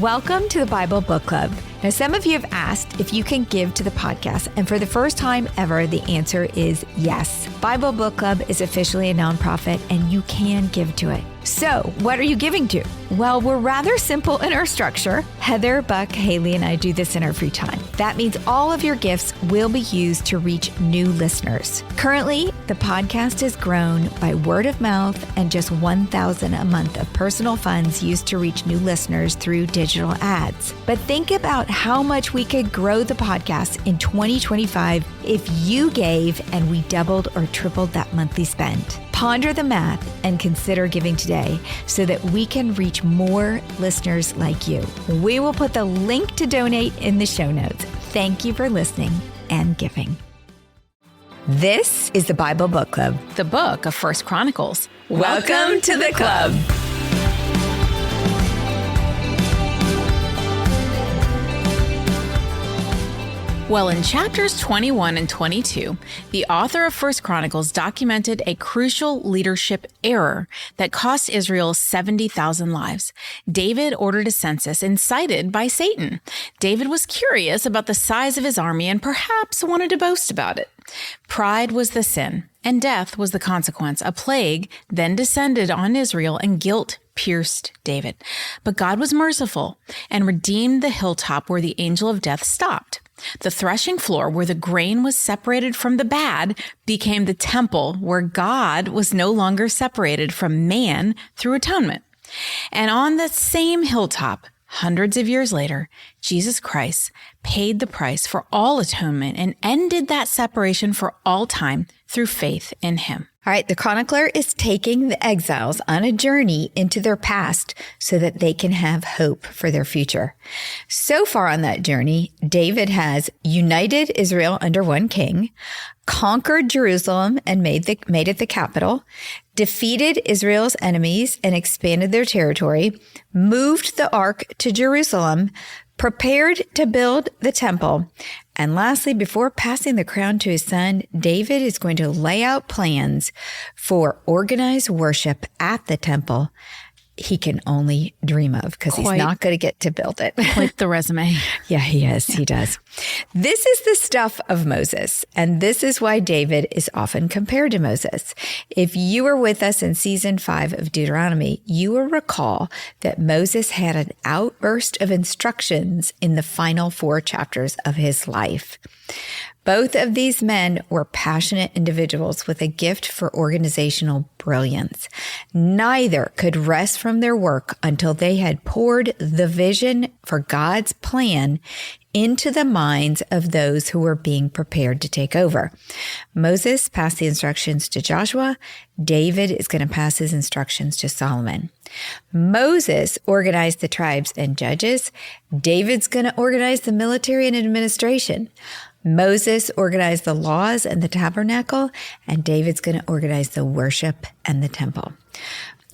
Welcome to the Bible Book Club. Now, some of you have asked if you can give to the podcast, and for the first time ever, the answer is yes. Bible Book Club is officially a nonprofit, and you can give to it. So, what are you giving to? Well, we're rather simple in our structure. Heather, Buck, Haley, and I do this in our free time. That means all of your gifts will be used to reach new listeners. Currently, the podcast has grown by word of mouth and just $1,000 a month of personal funds used to reach new listeners through digital ads. But think about how much we could grow the podcast in 2025 if you gave and we doubled or tripled that monthly spend. Ponder the math and consider giving today so that we can reach more listeners like you. We will put the link to donate in the show notes. Thank you for listening and giving. This is the Bible Book Club, the book of First Chronicles. Welcome to the club. Well, in chapters 21 and 22, the author of First Chronicles documented a crucial leadership error that cost Israel 70,000 lives. David ordered a census incited by Satan. David was curious about the size of his army and perhaps wanted to boast about it. Pride was the sin, and death was the consequence. A plague then descended on Israel, and guilt pierced David. But God was merciful and redeemed the hilltop where the angel of death stopped. The threshing floor where the grain was separated from the bad became the temple where God was no longer separated from man through atonement. And on the same hilltop, hundreds of years later, Jesus Christ paid the price for all atonement and ended that separation for all time through faith in him. All right, the chronicler is taking the exiles on a journey into their past so that they can have hope for their future. So far on that journey, David has united Israel under one king, conquered Jerusalem and made it the capital, defeated Israel's enemies and expanded their territory, moved the ark to Jerusalem, prepared to build the temple. And lastly, before passing the crown to his son, David is going to lay out plans for organized worship at the temple he can only dream of because he's not going to get to build it. Quite the resume. Yeah, he is. He does. This is the stuff of Moses, and this is why David is often compared to Moses. If you were with us in season 5 of Deuteronomy, you will recall that Moses had an outburst of instructions in the final 4 chapters of his life. Both of these men were passionate individuals with a gift for organizational brilliance. Neither could rest from their work until they had poured the vision for God's plan into the minds of those who were being prepared to take over. Moses passed the instructions to Joshua. David is going to pass his instructions to Solomon. Moses organized the tribes and judges. David's going to organize the military and administration. Moses organized the laws and the tabernacle, and David's going to organize the worship and the temple.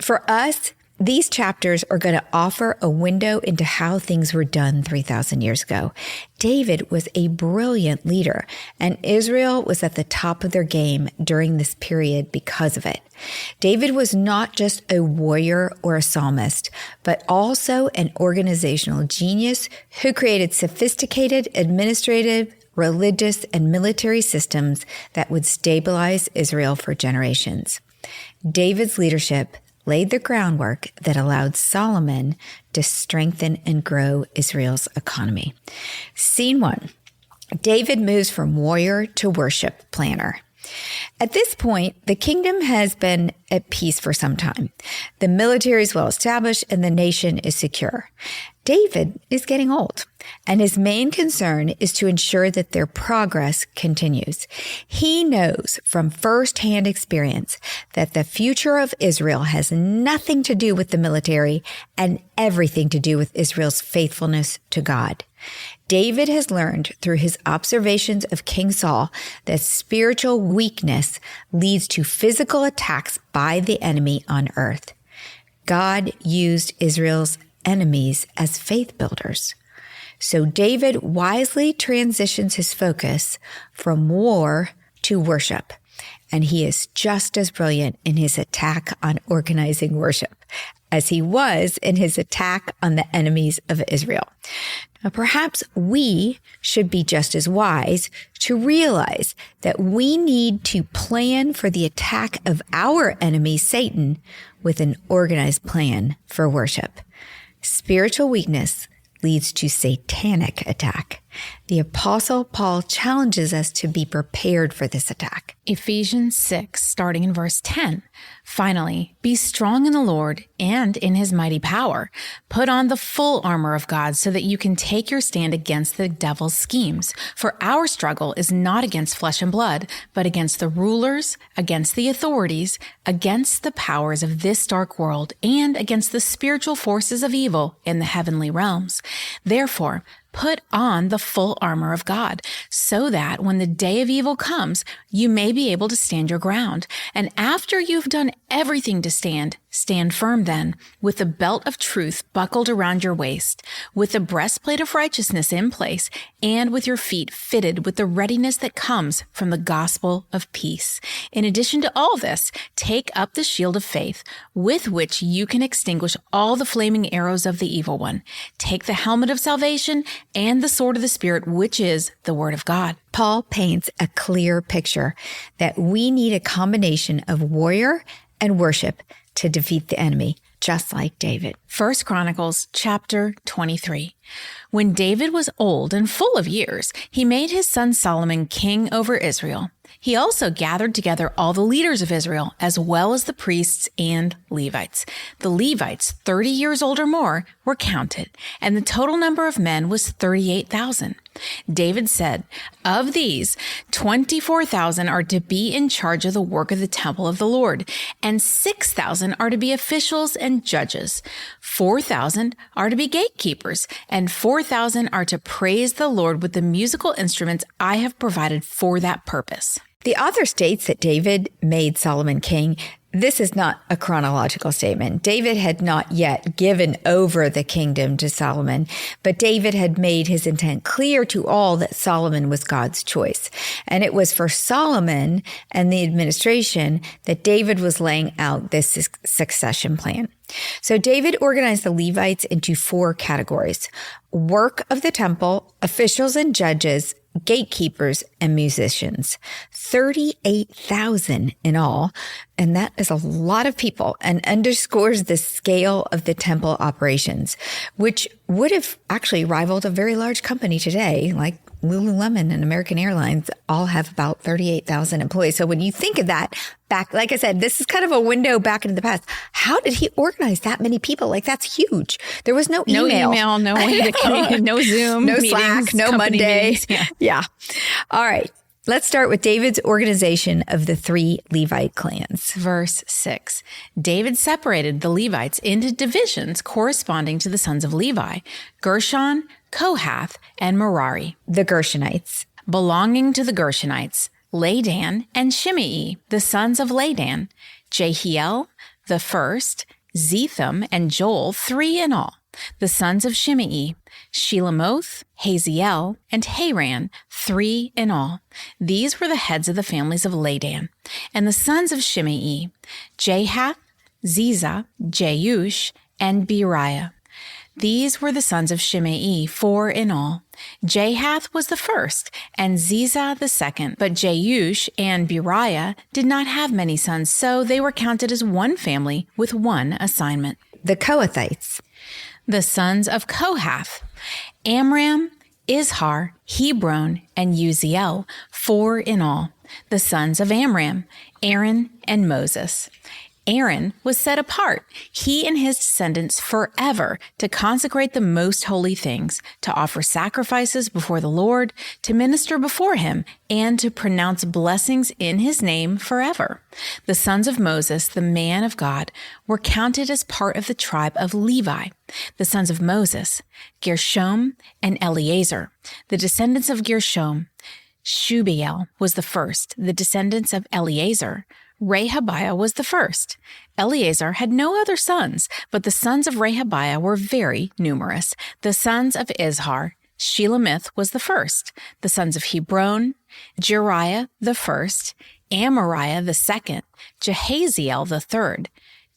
For us, these chapters are going to offer a window into how things were done 3,000 years ago. David was a brilliant leader, and Israel was at the top of their game during this period because of it. David was not just a warrior or a psalmist, but also an organizational genius who created sophisticated administrative, religious, and military systems that would stabilize Israel for generations. David's leadership laid the groundwork that allowed Solomon to strengthen and grow Israel's economy. Scene 1. David moves from warrior to worship planner. At this point, the kingdom has been at peace for some time. The military is well established and the nation is secure. David is getting old, and his main concern is to ensure that their progress continues. He knows from firsthand experience that the future of Israel has nothing to do with the military and everything to do with Israel's faithfulness to God. David has learned through his observations of King Saul that spiritual weakness leads to physical attacks by the enemy on earth. God used Israel's enemies as faith builders. So David wisely transitions his focus from war to worship. And he is just as brilliant in his attack on organizing worship as he was in his attack on the enemies of Israel. Now, perhaps we should be just as wise to realize that we need to plan for the attack of our enemy, Satan, with an organized plan for worship. Spiritual weakness leads to satanic attack. The Apostle Paul challenges us to be prepared for this attack. Ephesians 6, starting in verse 10. Finally, be strong in the Lord and in his mighty power. Put on the full armor of God so that you can take your stand against the devil's schemes. For our struggle is not against flesh and blood, but against the rulers, against the authorities, against the powers of this dark world, and against the spiritual forces of evil in the heavenly realms. Therefore, put on the full armor of God, so that when the day of evil comes, you may be able to stand your ground. And after you've done everything to stand, stand firm then, with the belt of truth buckled around your waist, with the breastplate of righteousness in place, and with your feet fitted with the readiness that comes from the gospel of peace. In addition to all this, take up the shield of faith, with which you can extinguish all the flaming arrows of the evil one. Take the helmet of salvation and the sword of the Spirit, which is the word of God. Paul paints a clear picture that we need a combination of warrior and worship to defeat the enemy, just like David. 1 Chronicles chapter 23. When David was old and full of years, he made his son Solomon king over Israel. He also gathered together all the leaders of Israel, as well as the priests and Levites. The Levites, 30 years old or more, were counted, and the total number of men was 38,000. David said, of these, 24,000 are to be in charge of the work of the temple of the Lord, and 6,000 are to be officials and judges. 4,000 are to be gatekeepers, and 4,000 are to praise the Lord with the musical instruments I have provided for that purpose. The author states that David made Solomon king. This is not a chronological statement. David had not yet given over the kingdom to Solomon, but David had made his intent clear to all that Solomon was God's choice. And it was for Solomon and the administration that David was laying out this succession plan. So David organized the Levites into 4 categories: work of the temple, officials and judges, gatekeepers, and musicians. 38,000 in all. And that is a lot of people and underscores the scale of the temple operations, which would have actually rivaled a very large company today, like Lululemon and American Airlines all have about 38,000 employees. So when you think of that back, like I said, this is kind of a window back into the past. How did he organize that many people? Like, that's huge. There was no email, no way to communicate, no Zoom, no meetings, Slack, no Monday. Meetings. Yeah. All right. Let's start with David's organization of the 3 Levite clans. Verse 6. David separated the Levites into divisions corresponding to the sons of Levi: Gershon, Kohath, and Merari. The Gershonites. Belonging to the Gershonites: Ladan and Shimei, the sons of Ladan; Jehiel, the first; Zetham and Joel, 3 in all. The sons of Shimei: Shelamoth, Haziel, and Haran, 3 in all. These were the heads of the families of Ladan. And the sons of Shimei: Jahath, Ziza, Jeush, and Beriah. These were the sons of Shimei, 4 in all. Jahath was the first, and Ziza the second. But Jeush and Beriah did not have many sons, so they were counted as one family with one assignment. The Kohathites. The sons of Kohath: Amram, Izhar, Hebron, and Uziel, 4 in all. The sons of Amram: Aaron and Moses. Aaron was set apart, he and his descendants forever, to consecrate the most holy things, to offer sacrifices before the Lord, to minister before him, and to pronounce blessings in his name forever. The sons of Moses, the man of God, were counted as part of the tribe of Levi. The sons of Moses: Gershom and Eleazar. The descendants of Gershom: Shubael was the first. The descendants of Eleazar: Rehabiah was the first. Eleazar had no other sons, but the sons of Rehabiah were very numerous. The sons of Izhar: Shelamith was the first. The sons of Hebron: Jeriah the first, Amariah the second, Jehaziel the third,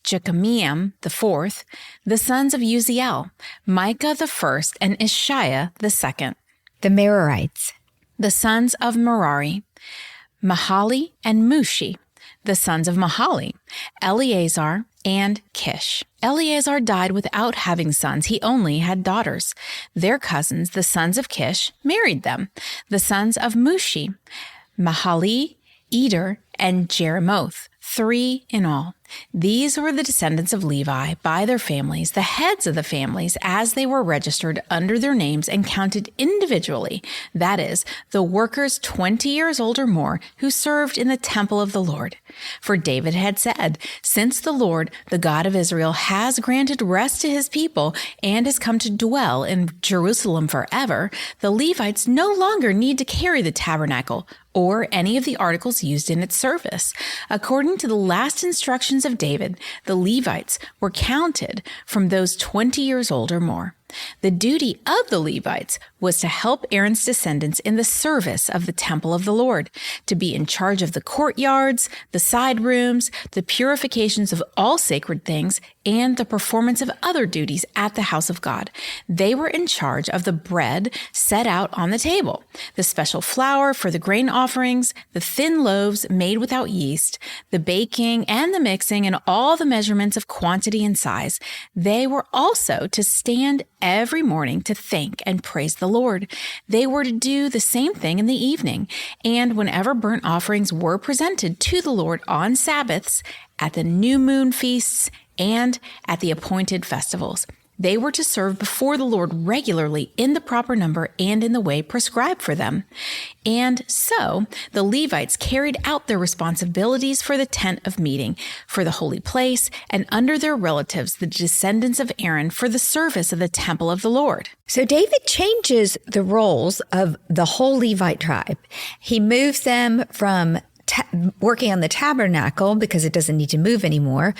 Jekameam the fourth, the sons of Uziel, Micah the first, and Ishiah the second. The Merarites. The sons of Merari, Mahali and Mushi, the sons of Mahali, Eleazar and Kish. Eleazar died without having sons. He only had daughters. Their cousins, the sons of Kish, married them. The sons of Mushi, Mahali, Eder, and Jeremoth, 3 in all. These were the descendants of Levi by their families, the heads of the families, as they were registered under their names and counted individually, that is, the workers 20 years old or more who served in the temple of the Lord. For David had said, "Since the Lord, the God of Israel, has granted rest to his people and has come to dwell in Jerusalem forever, the Levites no longer need to carry the tabernacle or any of the articles used in its service." According to the last instructions of David, the Levites were counted from those 20 years old or more. The duty of the Levites was to help Aaron's descendants in the service of the temple of the Lord, to be in charge of the courtyards, the side rooms, the purifications of all sacred things, and the performance of other duties at the house of God. They were in charge of the bread set out on the table, the special flour for the grain offerings, the thin loaves made without yeast, the baking and the mixing, and all the measurements of quantity and size. They were also to stand every morning to thank and praise the Lord. They were to do the same thing in the evening, and whenever burnt offerings were presented to the Lord on Sabbaths, at the new moon feasts, and at the appointed festivals. They were to serve before the Lord regularly in the proper number and in the way prescribed for them. And so the Levites carried out their responsibilities for the tent of meeting, for the holy place, and under their relatives, the descendants of Aaron, for the service of the temple of the Lord. So David changes the roles of the whole Levite tribe. He moves them from working on the tabernacle, because it doesn't need to move anymore,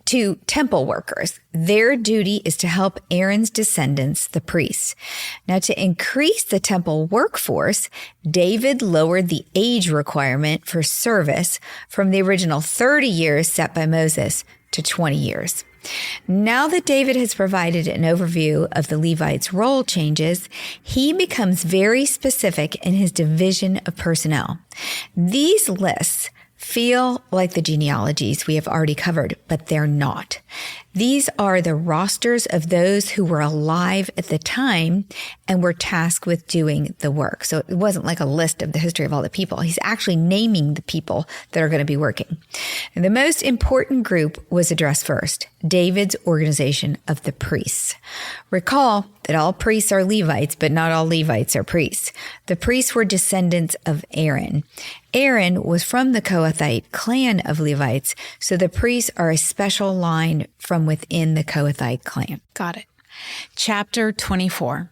to temple workers. Their duty is to help Aaron's descendants, the priests. Now, to increase the temple workforce, David lowered the age requirement for service from the original 30 years set by Moses to 20 years. Now that David has provided an overview of the Levites' role changes, he becomes very specific in his division of personnel. These lists feel like the genealogies we have already covered, but they're not. These are the rosters of those who were alive at the time and were tasked with doing the work. So it wasn't like a list of the history of all the people. He's actually naming the people that are going to be working. And the most important group was addressed first, David's organization of the priests. Recall that all priests are Levites, but not all Levites are priests. The priests were descendants of Aaron. Aaron was from the Kohathite clan of Levites, so the priests are a special line from within the Kohathite clan. Got it. Chapter 24.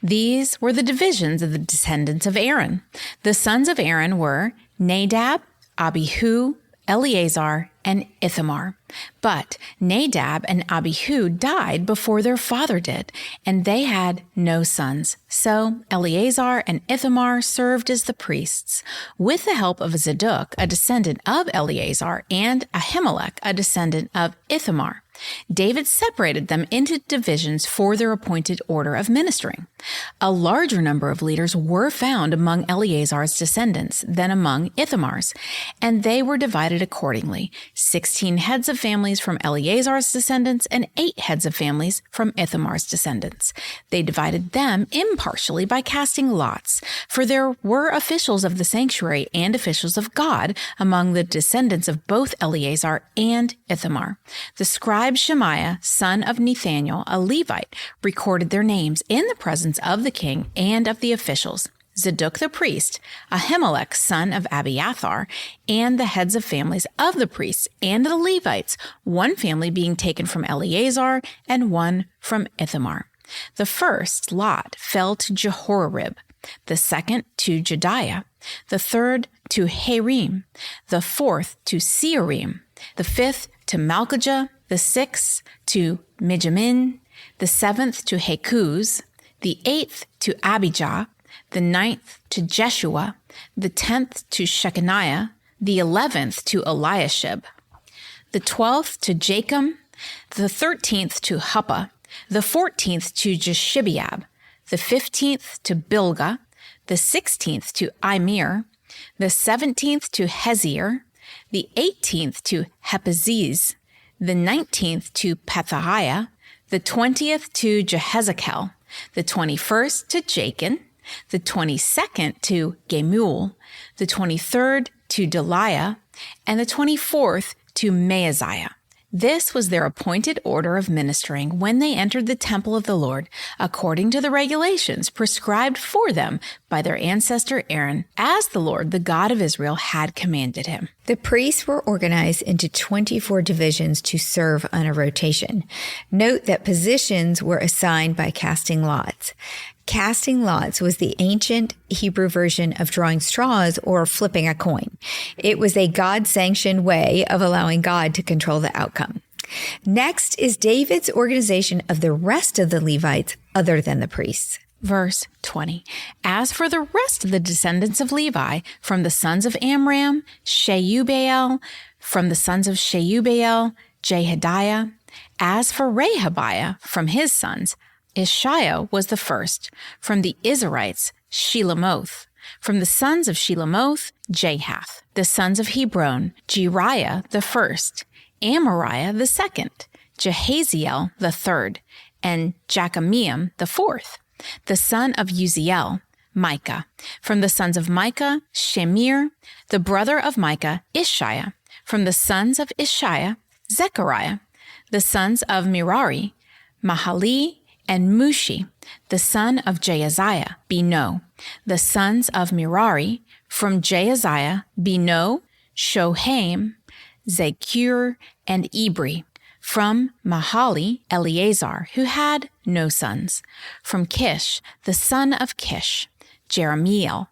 These were the divisions of the descendants of Aaron. The sons of Aaron were Nadab, Abihu, Eleazar, and Ithamar. But Nadab and Abihu died before their father did, and they had no sons. So Eleazar and Ithamar served as the priests, with the help of Zadok, a descendant of Eleazar, and Ahimelech, a descendant of Ithamar. David separated them into divisions for their appointed order of ministering. A larger number of leaders were found among Eleazar's descendants than among Ithamar's, and they were divided accordingly: 16 heads of families from Eleazar's descendants and 8 heads of families from Ithamar's descendants. They divided them impartially by casting lots, for there were officials of the sanctuary and officials of God among the descendants of both Eleazar and Ithamar. The scribe Shemaiah, son of Nathaniel, a Levite, recorded their names in the presence of the king and of the officials. Zadok the priest, Ahimelech, son of Abiathar, and the heads of families of the priests and the Levites, one family being taken from Eleazar and one from Ithamar. The first lot fell to Jehoiarib, the second to Jediah, the third to Harim, the fourth to Seorim, the fifth to Malchijah, the sixth to Mijamin, the seventh to Hakuz, the eighth to Abijah, the ninth to Jeshua, the 10th to Shechaniah, the 11th to Eliashib. the 12th to Jachim, the 13th to Huppah, the 14th to Jeshibeab, the 15th to Bilgah, the 16th to Immer, the 17th to Hezir, the 18th to Hephaziz, the 19th to Pethahiah, the 20th to Jehezekel, the 21st to Jachin, the 22nd to Gemul, the 23rd to Deliah, and the 24th to Maaziah. This was their appointed order of ministering when they entered the temple of the Lord, according to the regulations prescribed for them by their ancestor Aaron, as the Lord, the God of Israel, had commanded him. The priests were organized into 24 divisions to serve on a rotation. Note that positions were assigned by casting lots. Casting lots was the ancient Hebrew version of drawing straws or flipping a coin. It was a God-sanctioned way of allowing God to control the outcome. Next is David's organization of the rest of the Levites other than the priests. Verse 20. As for the rest of the descendants of Levi, from the sons of Amram, Sheubbaal, from the sons of Sheubbaal, Jehadiah. As for Rehabiah, from his sons, Ishiah was the first. From the Israelites, Shelomoth. From the sons of Shelomoth, Jahath. The sons of Hebron, Jeriah the first, Amariah the second, Jehaziel the third, and Jachamiam the fourth. The son of Uziel, Micah. From the sons of Micah, Shemir. The brother of Micah, Ishiah. From the sons of Ishiah, Zechariah. The sons of Merari, Mahali, and Mushi, the son of Jaaziah, Beno. The sons of Merari, from Jaaziah, Beno, Shoham, Zakur, and Ibri. From Mahali, Eleazar, who had no sons. From Kish, the son of Kish, Jeremiel.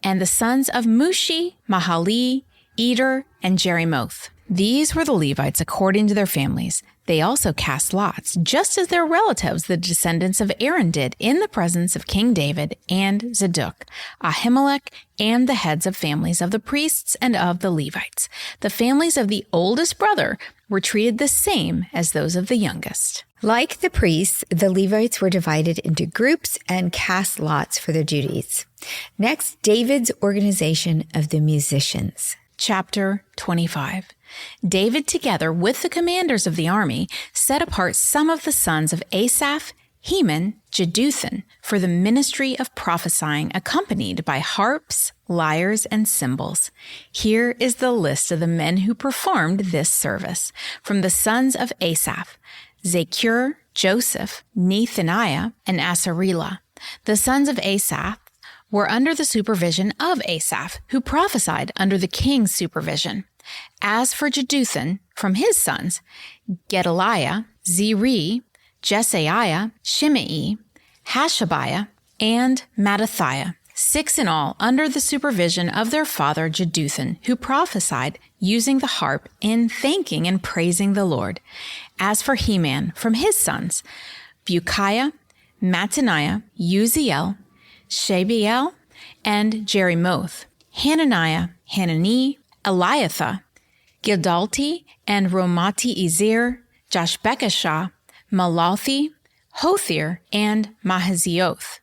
And the sons of Mushi, Mahali, Eder, and Jerimoth. These were the Levites according to their families. They also cast lots, just as their relatives, the descendants of Aaron, did in the presence of King David and Zadok, Ahimelech, and the heads of families of the priests and of the Levites. The families of the oldest brother were treated the same as those of the youngest. Like the priests, the Levites were divided into groups and cast lots for their duties. Next, David's organization of the musicians. Chapter 25. David, together with the commanders of the army, set apart some of the sons of Asaph, Heman, Jeduthun, for the ministry of prophesying, accompanied by harps, lyres, and cymbals. Here is the list of the men who performed this service. From the sons of Asaph, Zakur, Joseph, Nethaniah, and Asarelah. The sons of Asaph were under the supervision of Asaph, who prophesied under the king's supervision. As for Jeduthun, from his sons, Gedaliah, Zeri, Jesaiah, Shimei, Hashabiah, and Mattathiah, 6 in all, under the supervision of their father Jeduthun, who prophesied using the harp in thanking and praising the Lord. As for Heman, from his sons, Bukiah, Mattaniah, Uziel, Shabiel, and Jerimoth, Hananiah, Hanani, Eliathah, Gildalti, and Romati-Ezer, Joshbekashah, Malathi, Hothir, and Mahazioth.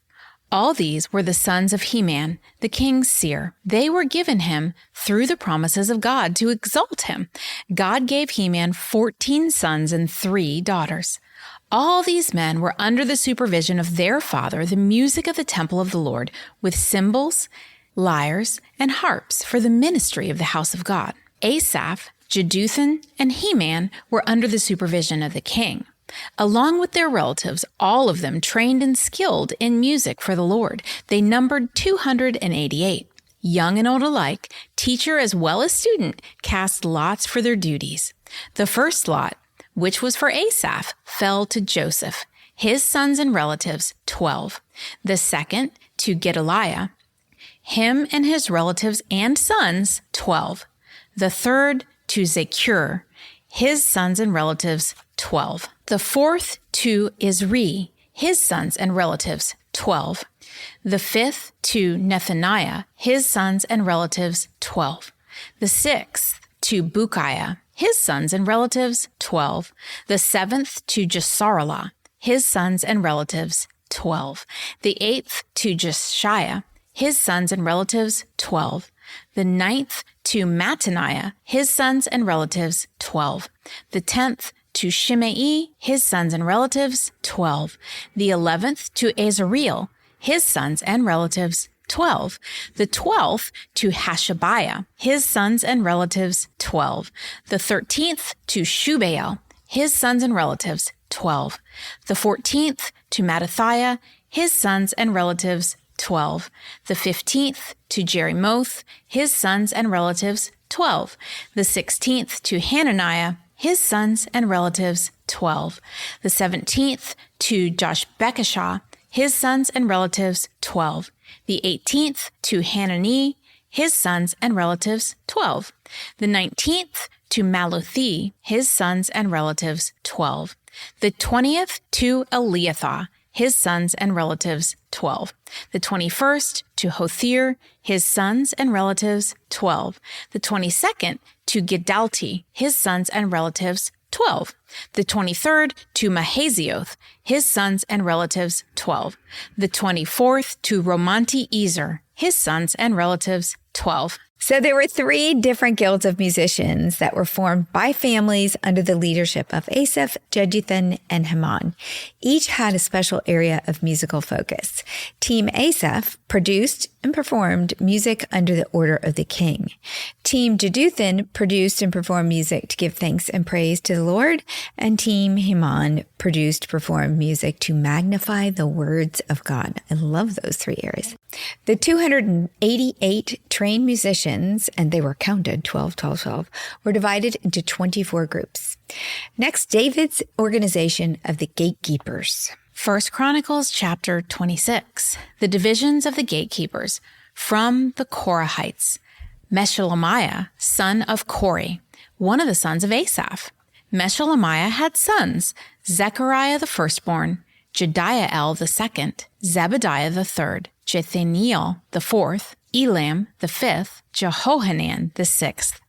All these were the sons of Heman, the king's seer. They were given him through the promises of God to exalt him. God gave Heman 14 sons and 3 daughters. All these men were under the supervision of their father, the music of the temple of the Lord, with cymbals, lyres, and harps for the ministry of the house of God. Asaph, Jeduthun, and Heman were under the supervision of the king. Along with their relatives, all of them trained and skilled in music for the Lord. They numbered 288. Young and old alike, teacher as well as student, cast lots for their duties. The first lot, which was for Asaph, fell to Joseph, his sons and relatives, 12. The second to Gedaliah, him and his relatives and sons, 12. The third to Zakur, his sons and relatives, 12. The fourth to Isri, his sons and relatives, 12. The fifth to Nethaniah, his sons and relatives, 12. The sixth to Bukiah, his sons and relatives, 12. The 7th to Jesarela, his sons and relatives, 12. The 8th to Jeshiah, his sons and relatives, 12. The 9th to Mattaniah, his sons and relatives, 12. The 10th to Shimei, his sons and relatives, 12. The 11th to Azareel, his sons and relatives, 12. The 12th to Hashabiah, his sons and relatives, 12. The 13th to Shubael, his sons and relatives, 12. The 14th to Mattathiah, his sons and relatives, 12. The 15th to Jerimoth, his sons and relatives, 12. The 16th to Hananiah, his sons and relatives, 12. The 17th to Joshbekashah, his sons and relatives, 12. The 18th to Hanani, his sons and relatives, 12. The 19th to Maluthi, his sons and relatives, 12. The 20th to Eliathah, his sons and relatives, 12. The 21st to Hothir, his sons and relatives, 12. The 22nd to Gidalti, his sons and relatives, 12. The 23rd to Mahazioth, his sons and relatives, 12. The 24th to Romanti-Ezer, his sons and relatives, 12. So there were 3 different guilds of musicians that were formed by families under the leadership of Asaph, Jeduthun, and Heman. Each had a special area of musical focus. Team Asaph produced and performed music under the order of the king. Team Jeduthun produced and performed music to give thanks and praise to the Lord. And Team Heman produced, performed music to magnify the words of God. I love those 3 areas. The 288 trained musicians, and they were counted, 12, 12, 12, were divided into 24 groups. Next, David's organization of the gatekeepers. 1 Chronicles chapter 26. The divisions of the gatekeepers from the Korahites. Meshelemiah, son of Kori, one of the sons of Asaph. Meshelemiah had sons, Zechariah the firstborn, Jediael the second, Zebediah the third, Jethaniel the fourth, Elam the fifth, Jehohanan the sixth,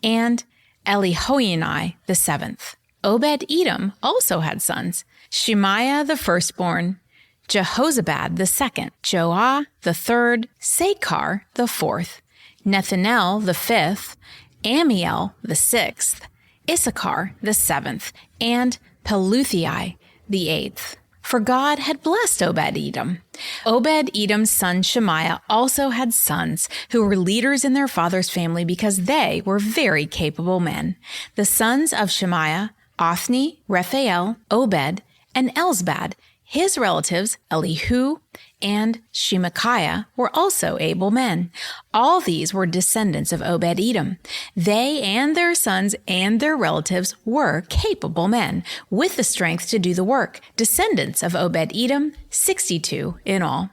and Elihoenai the seventh. Obed-Edom also had sons, Shemaiah the firstborn, Jehozabad the second, Joah the third, Sakar the fourth, Nethanel the fifth, Amiel the sixth, Issachar the seventh, and Peluthai the eighth. For God had blessed Obed-Edom. Obed-Edom's son Shemaiah also had sons who were leaders in their father's family because they were very capable men. The sons of Shemaiah, Othni, Rephael, Obed, and Elzabad. His relatives, Elihu and Shemachiah, were also able men. All these were descendants of Obed-Edom. They and their sons and their relatives were capable men, with the strength to do the work. Descendants of Obed-Edom, 62 in all.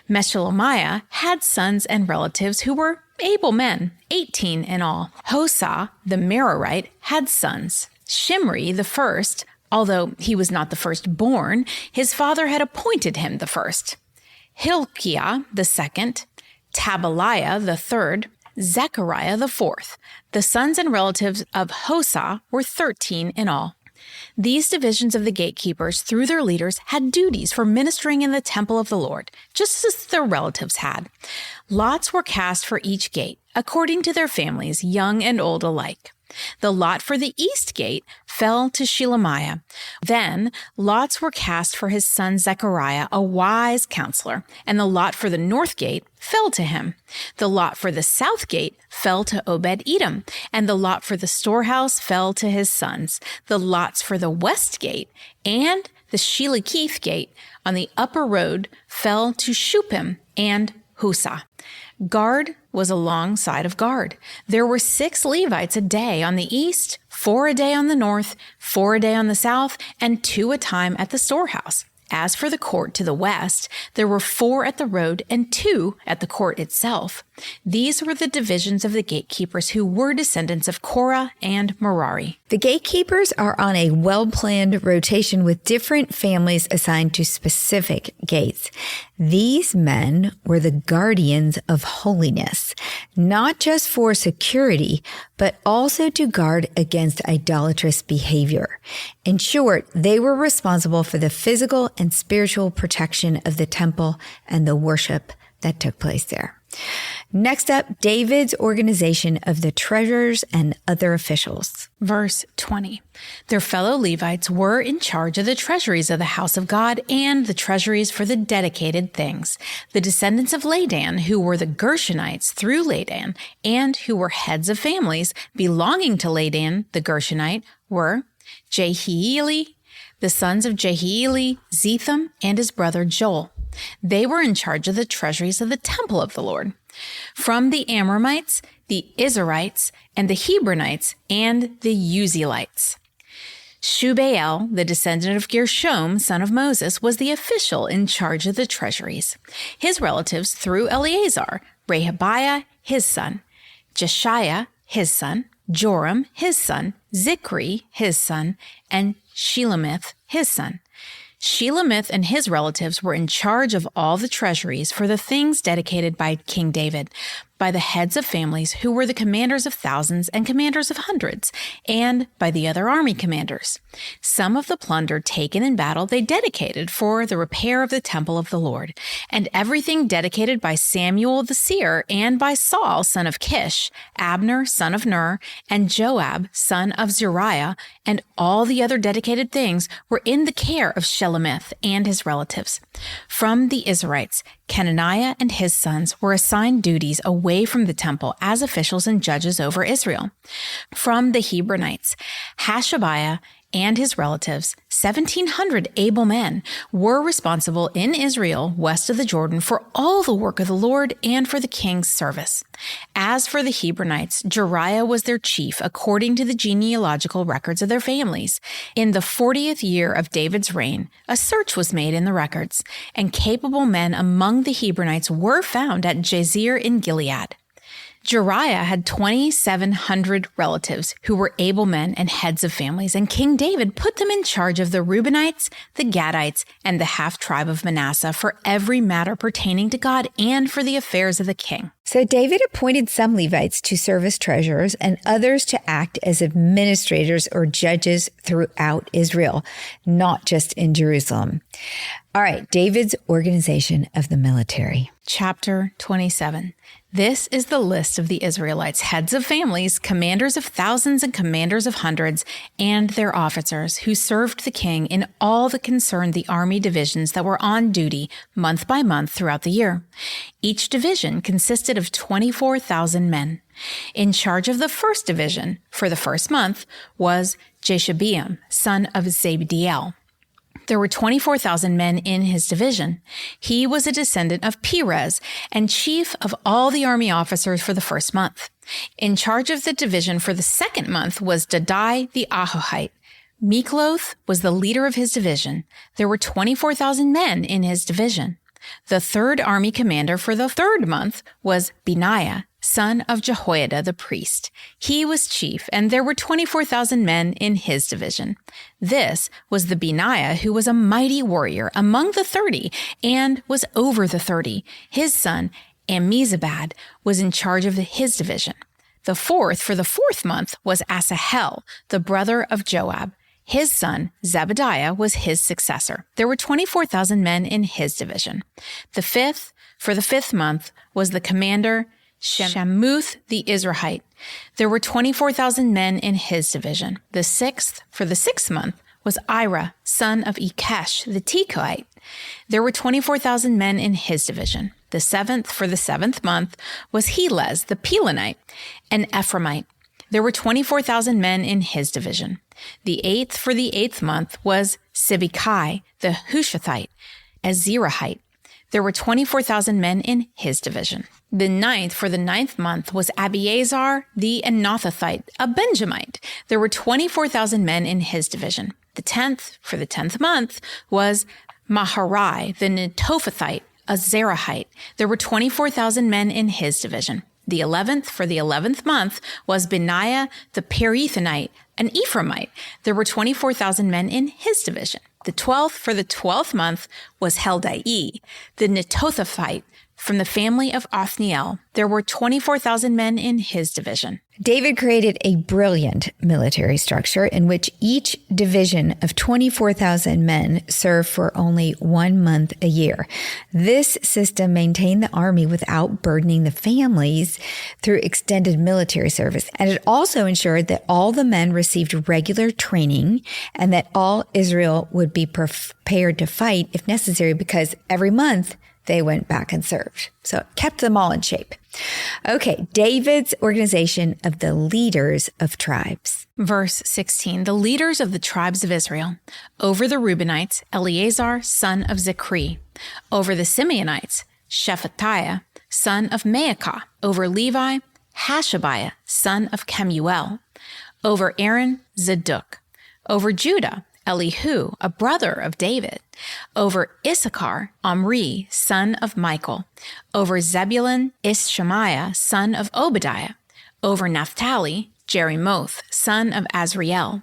Meshelemiah had sons and relatives who were able men, 18 in all. Hosah, the Merarite, had sons. Shimri, the first, although he was not the firstborn, his father had appointed him the first. Hilkiah the second, Tabaliah the third, Zechariah the fourth. The sons and relatives of Hosah were 13 in all. These divisions of the gatekeepers, through their leaders, had duties for ministering in the temple of the Lord, just as their relatives had. Lots were cast for each gate, according to their families, young and old alike. The lot for the east gate fell to Shelemiah. Then lots were cast for his son Zechariah, a wise counselor, and the lot for the north gate fell to him. The lot for the south gate fell to Obed-Edom, and the lot for the storehouse fell to his sons. The lots for the west gate and the Shelekith gate on the upper road fell to Shuppim and Husa. Guard was alongside of guard. There were 6 Levites a day on the east, 4 a day on the north, 4 a day on the south, and 2 a time at the storehouse. As for the court to the west, there were 4 at the road and 2 at the court itself. These were the divisions of the gatekeepers who were descendants of Korah and Merari. The gatekeepers are on a well-planned rotation with different families assigned to specific gates. These men were the guardians of holiness, not just for security, but also to guard against idolatrous behavior. In short, they were responsible for the physical and spiritual protection of the temple and the worship that took place there. Next up, David's organization of the treasurers and other officials. Verse 20. Their fellow Levites were in charge of the treasuries of the house of God and the treasuries for the dedicated things. The descendants of Ladan, who were the Gershonites through Ladan, and who were heads of families belonging to Ladan, the Gershonite, were Jehieli, the sons of Jehieli, Zetham, and his brother Joel. They were in charge of the treasuries of the temple of the Lord. From the Amramites, the Izharites, and the Hebronites, and the Uzzielites. Shubael, the descendant of Gershom, son of Moses, was the official in charge of the treasuries. His relatives through Eleazar, Rehabiah, his son, Jeshiah, his son, Joram, his son, Zikri, his son, and Shelomith, his son. Shelomith and his relatives were in charge of all the treasuries for the things dedicated by King David, by the heads of families who were the commanders of thousands and commanders of hundreds, and by the other army commanders. Some of the plunder taken in battle they dedicated for the repair of the temple of the Lord, and everything dedicated by Samuel the seer and by Saul, son of Kish, Abner, son of Ner, and Joab, son of Zeruiah, and all the other dedicated things were in the care of Shelomith and his relatives. From the Israelites, Kenaniah and his sons were assigned duties away from the temple as officials and judges over Israel. From the Hebronites, Hashabiah and his relatives, 1,700 able men, were responsible in Israel west of the Jordan for all the work of the Lord and for the king's service. As for the Hebronites, Jeriah was their chief according to the genealogical records of their families. In the 40th year of David's reign, a search was made in the records, and capable men among the Hebronites were found at Jazer in Gilead. Jeriah had 2,700 relatives who were able men and heads of families, and King David put them in charge of the Reubenites, the Gadites, and the half-tribe of Manasseh for every matter pertaining to God and for the affairs of the king. So David appointed some Levites to serve as treasurers and others to act as administrators or judges throughout Israel, not just in Jerusalem. All right, David's organization of the military. Chapter 27. This is the list of the Israelites, heads of families, commanders of thousands and commanders of hundreds, and their officers who served the king in all that concerned the army divisions that were on duty month by month throughout the year. Each division consisted of 24,000 men. In charge of the first division for the first month was Jeshabeam, son of Zabdiel. There were 24,000 men in his division. He was a descendant of Perez and chief of all the army officers for the first month. In charge of the division for the second month was Dadai the Ahohite. Mikloth was the leader of his division. There were 24,000 men in his division. The third army commander for the third month was Benaiah, son of Jehoiada the priest. He was chief, and there were 24,000 men in his division. This was the Benaiah who was a mighty warrior among the 30 and was over the 30. His son, Ammizabad, was in charge of his division. The fourth for the fourth month was Asahel, the brother of Joab. His son, Zebediah, was his successor. There were 24,000 men in his division. The fifth for the fifth month was the commander, Shamuth the Izrahite. There were 24,000 men in his division. The sixth for the sixth month was Ira, son of Ikesh the Tekoite. There were 24,000 men in his division. The seventh for the seventh month was Helez the Pelonite, an Ephraimite. There were 24,000 men in his division. The eighth for the eighth month was Sibbecai the Hushathite, a Zerahite. There were 24,000 men in his division. The ninth for the ninth month was Abiezer the Anathothite, a Benjamite. There were 24,000 men in his division. The 10th for the 10th month was Maharai the Netophathite, a Zerahite. There were 24,000 men in his division. The 11th for the 11th month was Benaiah the Perithonite, an Ephraimite. There were 24,000 men in his division. The 12th for the 12th month was Heldai, the Netophathite, from the family of Othniel. There were 24,000 men in his division. David created a brilliant military structure in which each division of 24,000 men served for only 1 month a year. This system maintained the army without burdening the families through extended military service. And it also ensured that all the men received regular training and that all Israel would be prepared to fight if necessary, because every month they went back and served. So it kept them all in shape. Okay, David's organization of the leaders of tribes. Verse 16, the leaders of the tribes of Israel. Over the Reubenites, Eleazar, son of Zichri. Over the Simeonites, Shephatiah, son of Maacah. Over Levi, Hashabiah, son of Kemuel. Over Aaron, Zadok. Over Judah, Elihu, a brother of David. Over Issachar, Omri, son of Michael. Over Zebulun, Ishmaiah, son of Obadiah. Over Naphtali, Jerimoth, son of Azriel.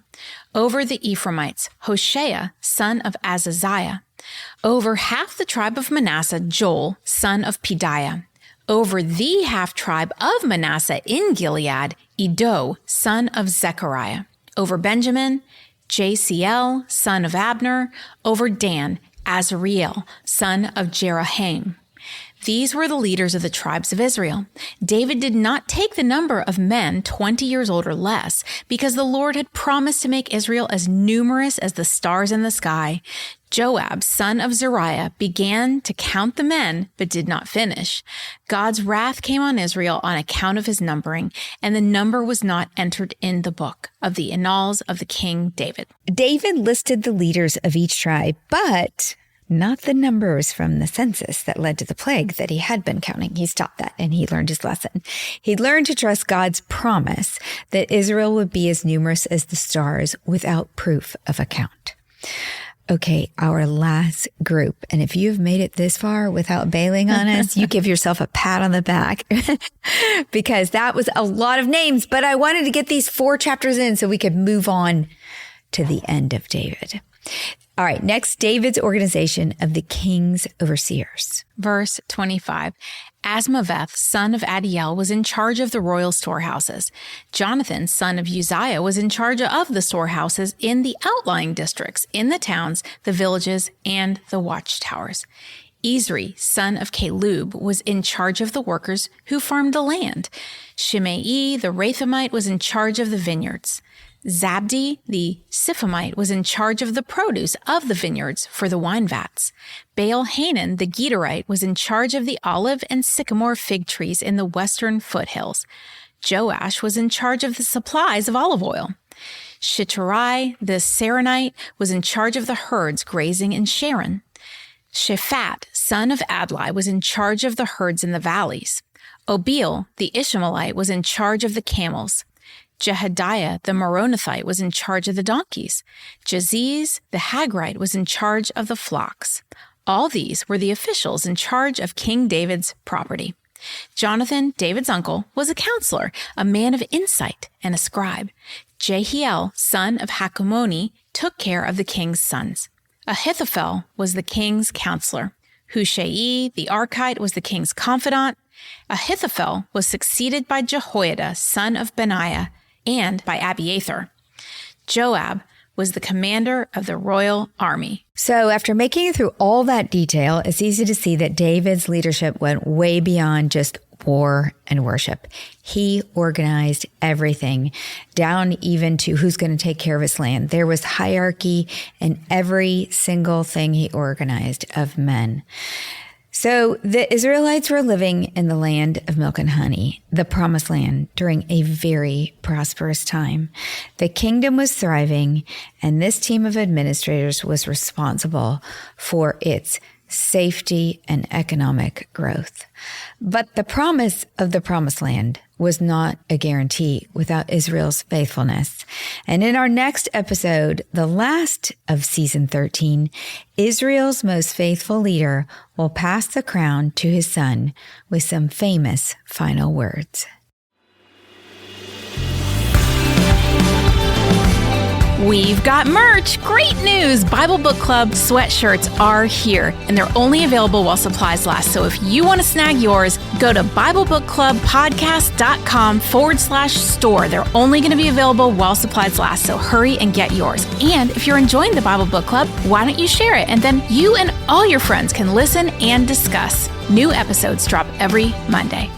Over the Ephraimites, Hoshea, son of Azaziah. Over half the tribe of Manasseh, Joel, son of Pedaiah. Over the half-tribe of Manasseh in Gilead, Iddo, son of Zechariah. Over Benjamin, Jasiel, son of Abner. Over Dan, Azariel, son of Jeroham. These were the leaders of the tribes of Israel. David did not take the number of men 20 years old or less, because the Lord had promised to make Israel as numerous as the stars in the sky. Joab, son of Zeruiah, began to count the men, but did not finish. God's wrath came on Israel on account of his numbering, and the number was not entered in the book of the annals of the King David. David listed the leaders of each tribe, but not the numbers from the census that led to the plague that he had been counting. He stopped that and he learned his lesson. He learned to trust God's promise that Israel would be as numerous as the stars without proof of account. Okay, our last group. And if you've made it this far without bailing on us, you give yourself a pat on the back because that was a lot of names, but I wanted to get these 4 chapters in so we could move on to the end of David. All right, next, David's organization of the king's overseers. Verse 25, Asmaveth, son of Adiel, was in charge of the royal storehouses. Jonathan, son of Uzziah, was in charge of the storehouses in the outlying districts, in the towns, the villages, and the watchtowers. Ezri, son of Caleb, was in charge of the workers who farmed the land. Shimei, the Rathomite, was in charge of the vineyards. Zabdi, the Siphomite, was in charge of the produce of the vineyards for the wine vats. Baal-Hanan, the Gederite, was in charge of the olive and sycamore fig trees in the western foothills. Joash was in charge of the supplies of olive oil. Shitrai, the Saronite, was in charge of the herds grazing in Sharon. Shaphat, son of Adlai, was in charge of the herds in the valleys. Obil, the Ishmaelite, was in charge of the camels. Jehadiah, the Meronothite, was in charge of the donkeys. Jaziz, the Hagrite, was in charge of the flocks. All these were the officials in charge of King David's property. Jonathan, David's uncle, was a counselor, a man of insight, and a scribe. Jehiel, son of Hachmoni, took care of the king's sons. Ahithophel was the king's counselor. Hushai, the Archite, was the king's confidant. Ahithophel was succeeded by Jehoiada, son of Benaiah, and by Abiathar. Joab was the commander of the royal army. So after making it through all that detail, it's easy to see that David's leadership went way beyond just war and worship. He organized everything, down even to who's going to take care of his land. There was hierarchy in every single thing he organized of men. So the Israelites were living in the land of milk and honey, the promised land, during a very prosperous time. The kingdom was thriving, and this team of administrators was responsible for its safety and economic growth. But the promise of the promised land was not a guarantee without Israel's faithfulness. And in our next episode, the last of season 13, Israel's most faithful leader will pass the crown to his son with some famous final words. We've got merch. Great news! Bible Book Club sweatshirts are here, and they're only available while supplies last. So if you want to snag yours, go to BibleBookClubPodcast.com/store. They're only going to be available while supplies last, so hurry and get yours. And if you're enjoying the Bible Book Club, why don't you share it? And then you and all your friends can listen and discuss. New episodes drop every Monday.